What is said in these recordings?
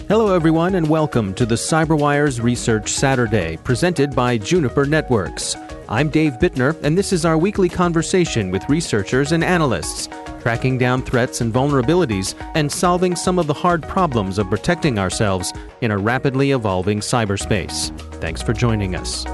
Hello everyone and welcome to the CyberWire's Research Saturday, presented by Juniper Networks. I'm Dave Bittner, and this is our weekly conversation with researchers and analysts, tracking down threats and vulnerabilities and solving some of the hard problems of protecting ourselves in a rapidly evolving cyberspace. Thanks for joining us.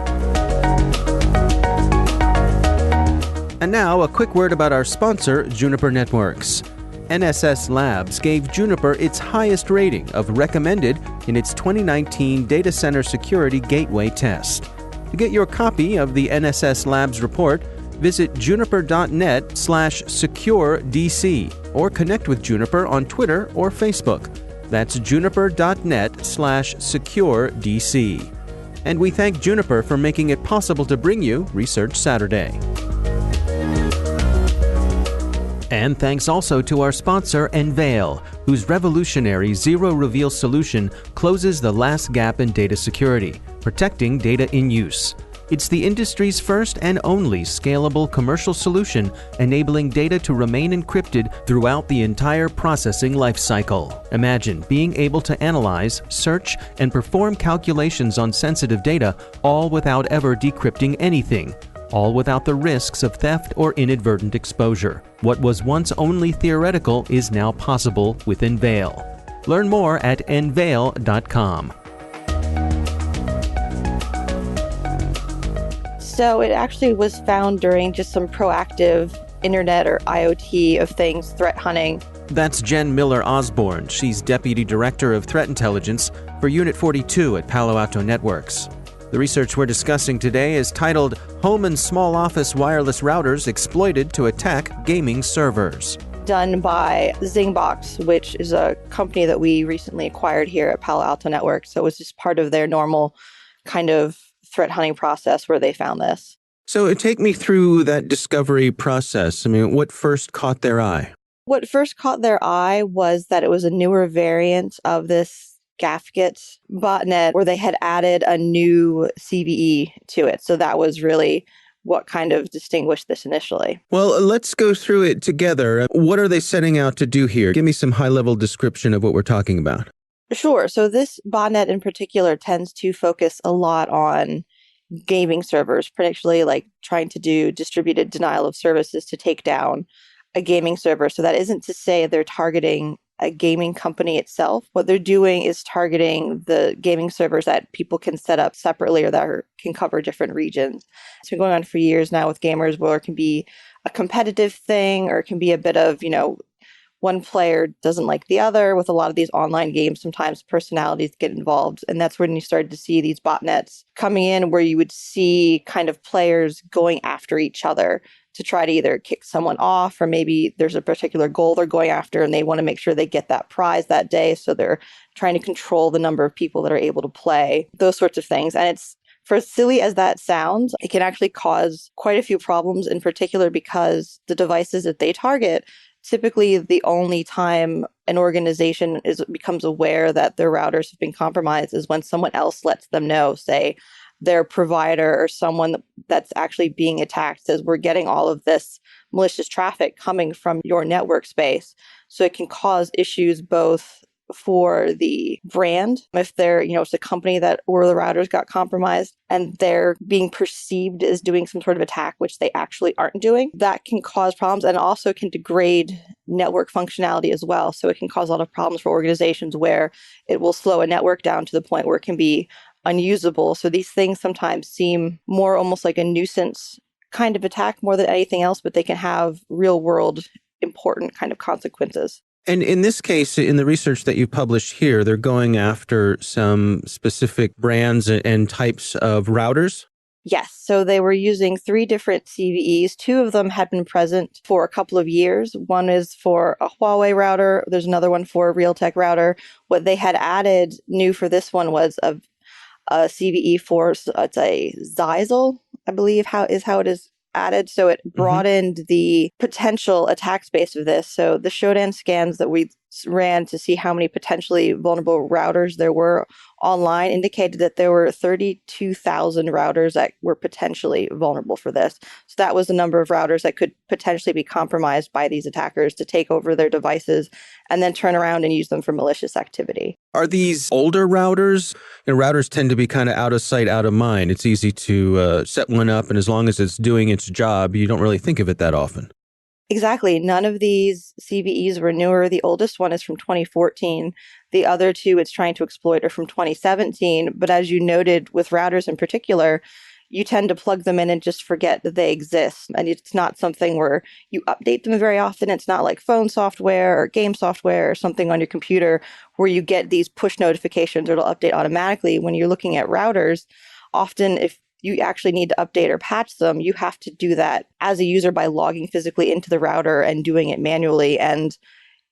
And now, a quick word about our sponsor, Juniper Networks. NSS Labs gave Juniper its highest rating of recommended in its 2019 Data Center Security Gateway test. To get your copy of the NSS Labs report, visit juniper.net/securedc or connect with Juniper on Twitter or Facebook. That's juniper.net/securedc. And we thank Juniper for making it possible to bring you Research Saturday. And thanks also to our sponsor, Enveil, whose revolutionary zero-reveal solution closes the last gap in data security, protecting data in use. It's the industry's first and only scalable commercial solution, enabling data to remain encrypted throughout the entire processing lifecycle. Imagine being able to analyze, search, and perform calculations on sensitive data, all without ever decrypting anything. All without the risks of theft or inadvertent exposure. What was once only theoretical is now possible with Enveil. Learn more at enveil.com. So it actually was found during just some proactive internet or IoT of things threat hunting. That's Jen Miller-Osborn. She's Deputy Director of Threat Intelligence for Unit 42 at Palo Alto Networks. The research we're discussing today is titled Home and Small Office Wireless Routers Exploited to Attack Gaming Servers. Done by Zingbox, which is a company that we recently acquired here at Palo Alto Networks. So it was just part of their normal kind of threat hunting process where they found this. So take me through that discovery process. What first caught their eye? What first caught their eye was that it was a newer variant of this Gasquet botnet where they had added a new CVE to it. So that was really what kind of distinguished this initially. Well, let's go through it together. What are they setting out to do here? Give me some high-level description of what we're talking about. Sure. So this botnet in particular tends to focus a lot on gaming servers, particularly like trying to do distributed denial of services to take down a gaming server. So that isn't to say they're targeting a gaming company itself. What they're doing is targeting the gaming servers that people can set up separately or that can cover different regions. It's been going on for years now with gamers where it can be a competitive thing or it can be a bit of, one player doesn't like the other. With a lot of these online games, sometimes personalities get involved. And that's when you started to see these botnets coming in where you would see kind of players going after each other to try to either kick someone off, or maybe there's a particular goal they're going after and they want to make sure they get that prize that day. So they're trying to control the number of people that are able to play, those sorts of things. And it's, for as silly as that sounds, it can actually cause quite a few problems, in particular because the devices that they target, typically the only time an organization becomes aware that their routers have been compromised is when someone else lets them know, say, their provider or someone that's actually being attacked says, we're getting all of this malicious traffic coming from your network space. So it can cause issues both for the brand, if they're, it's a company that where the routers got compromised and they're being perceived as doing some sort of attack, which they actually aren't doing, that can cause problems and also can degrade network functionality as well. So it can cause a lot of problems for organizations where it will slow a network down to the point where it can be unusable. So these things sometimes seem more almost like a nuisance kind of attack more than anything else, but they can have real world important kind of consequences. And in this case, in the research that you published here, they're going after some specific brands and types of routers? Yes. So they were using 3 different CVEs. 2 of them had been present for a couple of years. One is for a Huawei router. There's another one for a Realtek router. What they had added new for this one was a CVE for, it's a Zyzel, I believe how it is added. So it broadened the potential attack space of this. So the Shodan scans that we ran to see how many potentially vulnerable routers there were online indicated that there were 32,000 routers that were potentially vulnerable for this. So that was the number of routers that could potentially be compromised by these attackers to take over their devices and then turn around and use them for malicious activity. Are these older routers? Routers tend to be kind of out of sight, out of mind. It's easy to set one up, and as long as it's doing its job, you don't really think of it that often. Exactly. None of these CVEs were newer. The oldest one is from 2014. The other two it's trying to exploit are from 2017. But as you noted with routers in particular, you tend to plug them in and just forget that they exist. And it's not something where you update them very often. It's not like phone software or game software or something on your computer where you get these push notifications or it'll update automatically. When you're looking at routers, often if you actually need to update or patch them, you have to do that as a user by logging physically into the router and doing it manually. And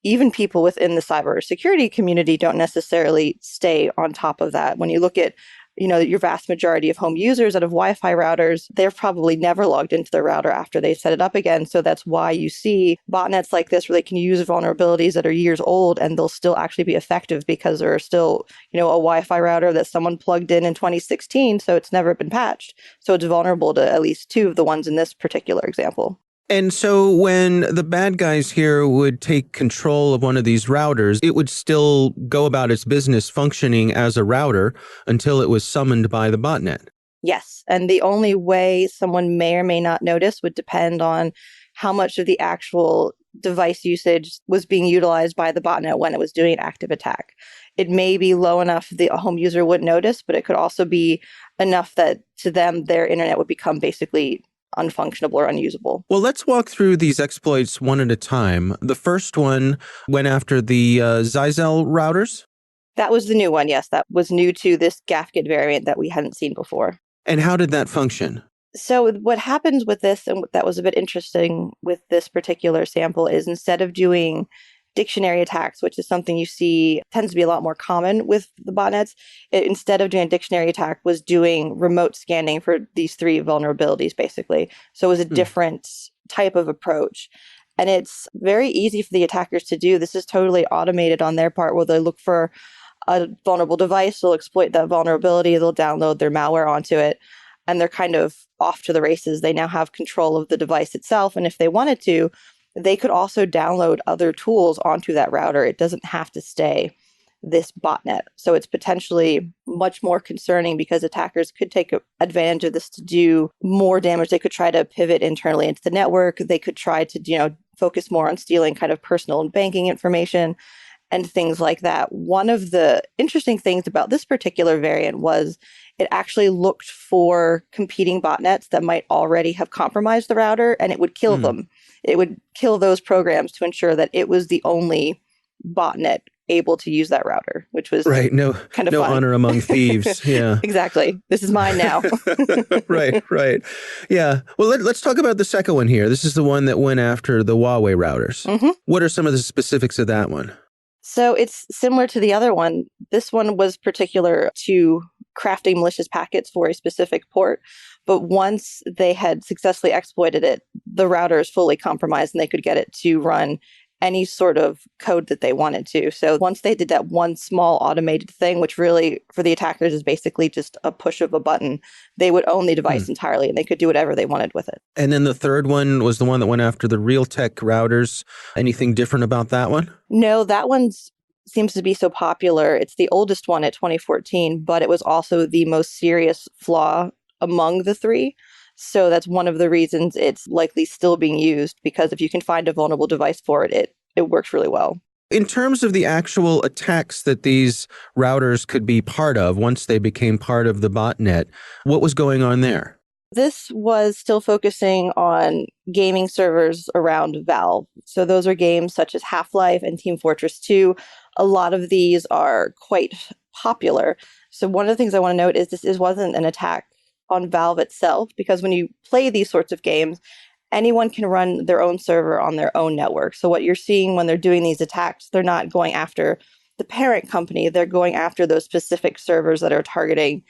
even people within the cybersecurity community don't necessarily stay on top of that. When you look at your vast majority of home users that have Wi-Fi routers, they've probably never logged into their router after they set it up again. So that's why you see botnets like this where they can use vulnerabilities that are years old and they'll still actually be effective because there are still, a Wi-Fi router that someone plugged in 2016, so it's never been patched. So it's vulnerable to at least two of the ones in this particular example. And so when the bad guys here would take control of one of these routers, it would still go about its business functioning as a router until it was summoned by the botnet. Yes. And the only way someone may or may not notice would depend on how much of the actual device usage was being utilized by the botnet when it was doing an active attack. It may be low enough the home user wouldn't notice, but it could also be enough that to them, their internet would become basically unfunctionable or unusable. Well, let's walk through these exploits one at a time. The first one went after the Zyxel routers. That was the new one, yes. That was new to this Gasquet variant that we hadn't seen before. And how did that function? So what happens with this, and that was a bit interesting with this particular sample, is instead of doing dictionary attacks, which is something you see tends to be a lot more common with the botnets, instead of doing a dictionary attack, was doing remote scanning for these three vulnerabilities, basically. So it was a different type of approach. And it's very easy for the attackers to do. This is totally automated on their part, where they look for a vulnerable device, they'll exploit that vulnerability, they'll download their malware onto it, and they're kind of off to the races. They now have control of the device itself. And if they wanted to, they could also download other tools onto that router. It doesn't have to stay this botnet. So it's potentially much more concerning because attackers could take advantage of this to do more damage. They could try to pivot internally into the network. They could try to, focus more on stealing kind of personal and banking information and things like that. One of the interesting things about this particular variant was it actually looked for competing botnets that might already have compromised the router, and it would kill them. It would kill those programs to ensure that it was the only botnet able to use that router, which was right. No fun. Honor among thieves. Yeah, exactly. This is mine now. Right. Yeah. Well, let's talk about the second one here. This is the one that went after the Huawei routers. Mm-hmm. What are some of the specifics of that one? So it's similar to the other one. This one was particular to crafting malicious packets for a specific port. But once they had successfully exploited it, the router is fully compromised and they could get it to run any sort of code that they wanted to. So once they did that one small automated thing, which really for the attackers is basically just a push of a button, they would own the device entirely and they could do whatever they wanted with it. And then the third one was the one that went after the Realtek routers. Anything different about that one? No, that one seems to be so popular. It's the oldest one at 2014, but it was also the most serious flaw among the three. So that's one of the reasons it's likely still being used, because if you can find a vulnerable device for it, it works really well. In terms of the actual attacks that these routers could be part of once they became part of the botnet, what was going on there? This was still focusing on gaming servers around Valve. So those are games such as Half-Life and Team Fortress 2. A lot of these are quite popular. So one of the things I want to note is this wasn't an attack on Valve itself, because when you play these sorts of games, anyone can run their own server on their own network. So what you're seeing when they're doing these attacks, they're not going after the parent company. They're going after those specific servers that are targeting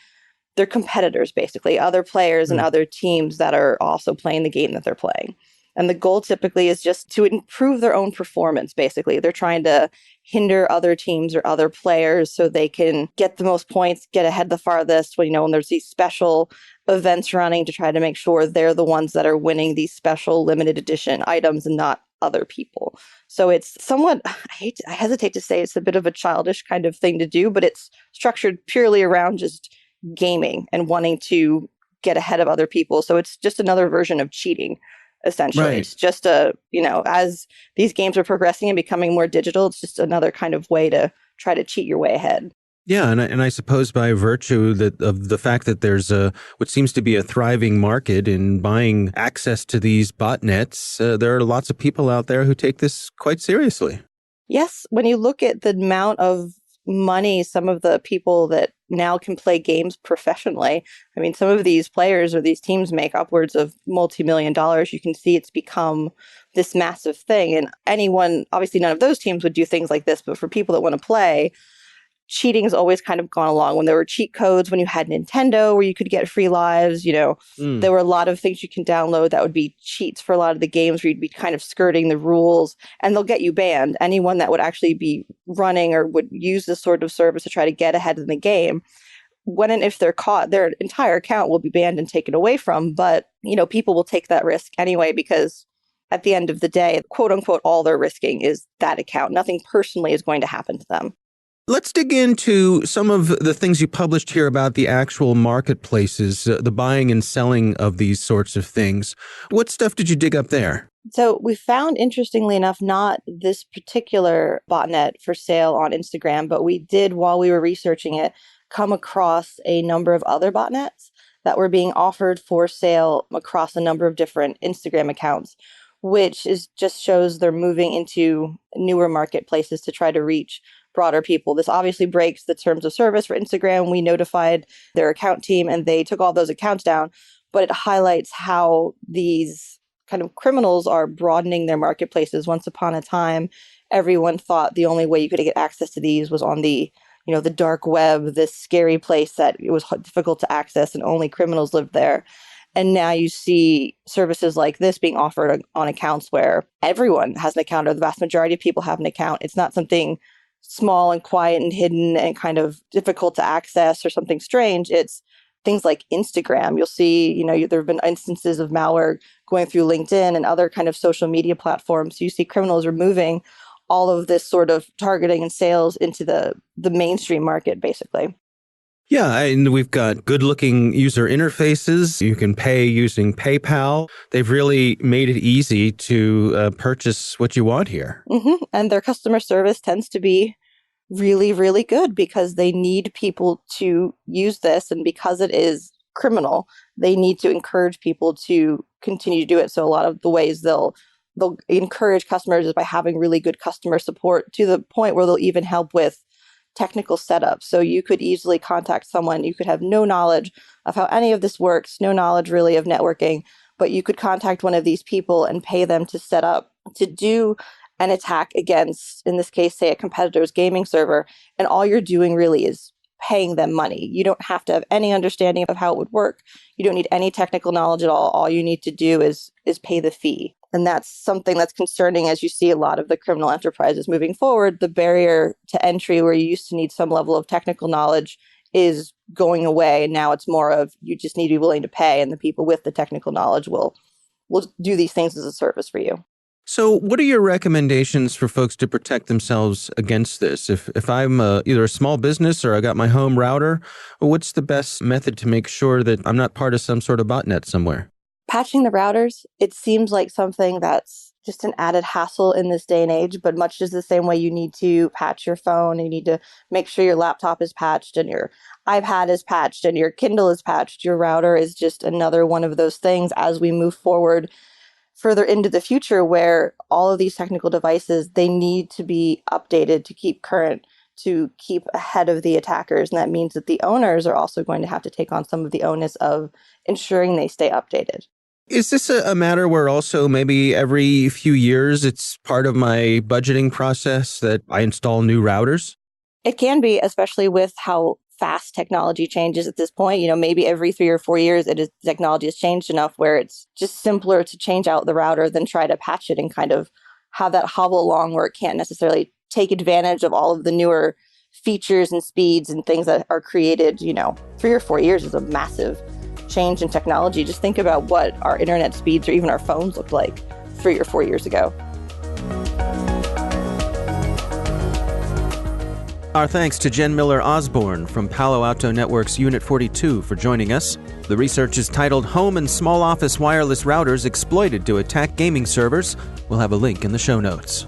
their competitors, basically, other players and other teams that are also playing the game that they're playing. And the goal typically is just to improve their own performance, basically. They're trying to hinder other teams or other players so they can get the most points, get ahead the farthest when there's these special events running to try to make sure they're the ones that are winning these special limited edition items and not other people. So it's somewhat, I hesitate to say it's a bit of a childish kind of thing to do, but it's structured purely around just gaming and wanting to get ahead of other people. So it's just another version of cheating, essentially. Right. It's just as these games are progressing and becoming more digital, it's just another kind of way to try to cheat your way ahead. Yeah, and I suppose by virtue of the fact that there's what seems to be a thriving market in buying access to these botnets, there are lots of people out there who take this quite seriously. Yes, when you look at the amount of money some of the people that now can play games professionally, I mean, some of these players or these teams make upwards of multi-million dollars. You can see it's become this massive thing. And anyone, obviously none of those teams would do things like this, but for people that want to play, cheating has always kind of gone along. When there were cheat codes, when you had Nintendo where you could get free lives, there were a lot of things you can download that would be cheats for a lot of the games where you'd be kind of skirting the rules, and they'll get you banned. Anyone that would actually be running or would use this sort of service to try to get ahead in the game, when and if they're caught, their entire account will be banned and taken away from. But, people will take that risk anyway, because at the end of the day, quote unquote, all they're risking is that account. Nothing personally is going to happen to them. Let's dig into some of the things you published here about the actual marketplaces, the buying and selling of these sorts of things. What stuff did you dig up there? So we found, interestingly enough, not this particular botnet for sale on Instagram, but we did, while we were researching it, come across a number of other botnets that were being offered for sale across a number of different Instagram accounts, which just shows they're moving into newer marketplaces to try to reach broader people. This obviously breaks the terms of service for Instagram. We notified their account team and they took all those accounts down, but it highlights how these kind of criminals are broadening their marketplaces. Once upon a time, everyone thought the only way you could get access to these was on the dark web, this scary place that it was difficult to access and only criminals lived there. And now you see services like this being offered on accounts where everyone has an account, or the vast majority of people have an account. It's not something small and quiet and hidden and kind of difficult to access or something strange. It's things like Instagram. You'll see, there have been instances of malware going through LinkedIn and other kind of social media platforms. So you see criminals removing all of this sort of targeting and sales into the mainstream market, basically. Yeah, and we've got good-looking user interfaces. You can pay using PayPal. They've really made it easy to purchase what you want here. Mm-hmm. And their customer service tends to be really, really good because they need people to use this. And because it is criminal, they need to encourage people to continue to do it. So a lot of the ways they'll encourage customers is by having really good customer support, to the point where they'll even help with technical setup. So you could easily contact someone. You could have no knowledge of how any of this works, no knowledge really of networking, but you could contact one of these people and pay them to set up to do an attack against, in this case, say a competitor's gaming server. And all you're doing really is paying them money. You don't have to have any understanding of how it would work. You don't need any technical knowledge at all. All you need to do is pay the fee. And that's something that's concerning as you see a lot of the criminal enterprises moving forward. The barrier to entry, where you used to need some level of technical knowledge, is going away. And now it's more of, you just need to be willing to pay, and the people with the technical knowledge will do these things as a service for you. So what are your recommendations for folks to protect themselves against this? If I'm either a small business or I got my home router, what's the best method to make sure that I'm not part of some sort of botnet somewhere? Patching the routers, it seems like something that's just an added hassle in this day and age, but much is the same way you need to patch your phone. You need to make sure your laptop is patched and your iPad is patched and your Kindle is patched. Your router is just another one of those things as we move forward further into the future, where all of these technical devices, they need to be updated to keep current, to keep ahead of the attackers. And that means that the owners are also going to have to take on some of the onus of ensuring they stay updated. Is this a matter where also maybe every few years it's part of my budgeting process that I install new routers? It can be, especially with how fast technology changes at this point. Maybe every 3 or 4 years, technology has changed enough where it's just simpler to change out the router than try to patch it and kind of have that hobble along where it can't necessarily take advantage of all of the newer features and speeds and things that are created. 3 or 4 years is a massive change in technology. Just think about what our internet speeds or even our phones looked like 3 or 4 years ago. Our thanks to Jen Miller-Osborn from Palo Alto Networks Unit 42 for joining us. The research is titled Home and Small Office Wireless Routers Exploited to Attack Gaming Servers. We'll have a link in the show notes.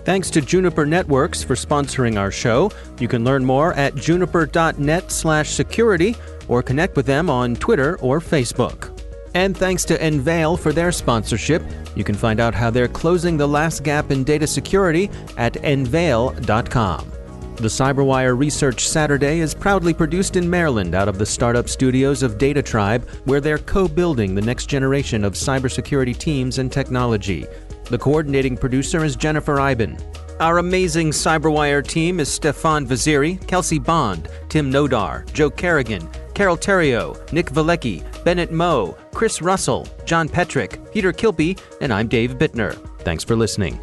Thanks to Juniper Networks for sponsoring our show. You can learn more at juniper.net/security or connect with them on Twitter or Facebook. And thanks to Enveil for their sponsorship. You can find out how they're closing the last gap in data security at enveil.com. The CyberWire Research Saturday is proudly produced in Maryland out of the startup studios of Data Tribe, where they're co-building the next generation of cybersecurity teams and technology. The coordinating producer is Jennifer Iben. Our amazing CyberWire team is Stefan Vaziri, Kelsey Bond, Tim Nodar, Joe Kerrigan, Carol Terrio, Nick Valecki, Bennett Moe, Chris Russell, John Petrick, Peter Kilpie, and I'm Dave Bittner. Thanks for listening.